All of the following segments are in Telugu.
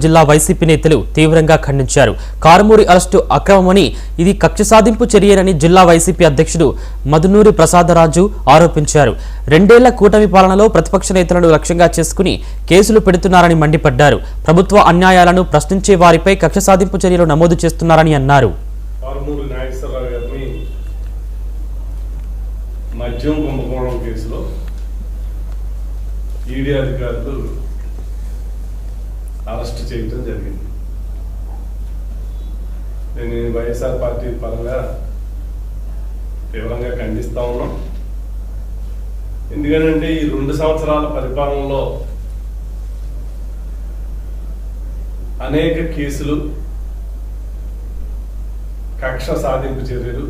జిల్లా వైసీపీ నేతలు తీవ్రంగా ఖండించారు. కారుమూరి అరెస్టు అక్రమమని, ఇది కక్ష సాధింపు చర్యనని జిల్లా వైసీపీ అధ్యక్షుడు మధునూరి ప్రసాదరాజు ఆరోపించారు. రెండేళ్ల కూటమి పాలనలో ప్రతిపక్ష నేతలను లక్ష్యంగా చేసుకుని కేసులు పెడుతున్నారని మండిపడ్డారు. ప్రభుత్వ అన్యాయాలను ప్రశ్నించే వారిపై కక్ష సాధింపు చర్యలు నమోదు చేస్తున్నారని అన్నారు. మద్యం కుంభకోణం కేసులో ఈడీ అధికారులు అరెస్ట్ చేయడం జరిగింది. నేను వైఎస్ఆర్ పార్టీ పరంగా తీవ్రంగా ఖండిస్తా ఉన్నాం. ఎందుకంటే ఈ 2 సంవత్సరాల పరిపాలనలో అనేక కేసులు, కక్ష సాధింపు చర్యలు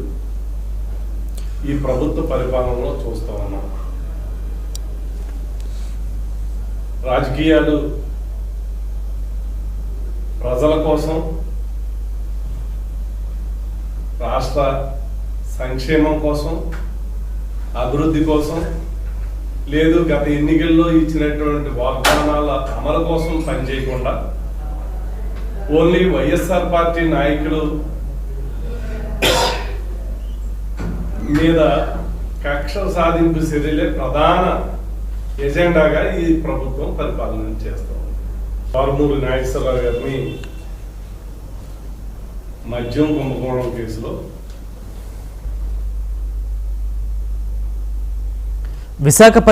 ఈ ప్రభుత్వ పరిపాలనలో చూస్తూ ఉన్నాం. రాజకీయాలు ప్రజల కోసం, రాష్ట్ర సంక్షేమం కోసం, అభివృద్ధి కోసం, లేదు గత ఎన్నికల్లో ఇచ్చినటువంటి వాగ్దానాల అమలు కోసం పనిచేయకుండా ఓన్లీ వైఎస్ఆర్ పార్టీ నాయకులు మీద కక్ష సాధింపు చర్యలే ప్రధాన ఎజెండాగా ఈ ప్రభుత్వం పరిపాలన చేస్తాం. కారుమూరి నాగేశ్వరరావు గారిని మద్యం కుంభకోణం కేసులో విశాఖపట్నం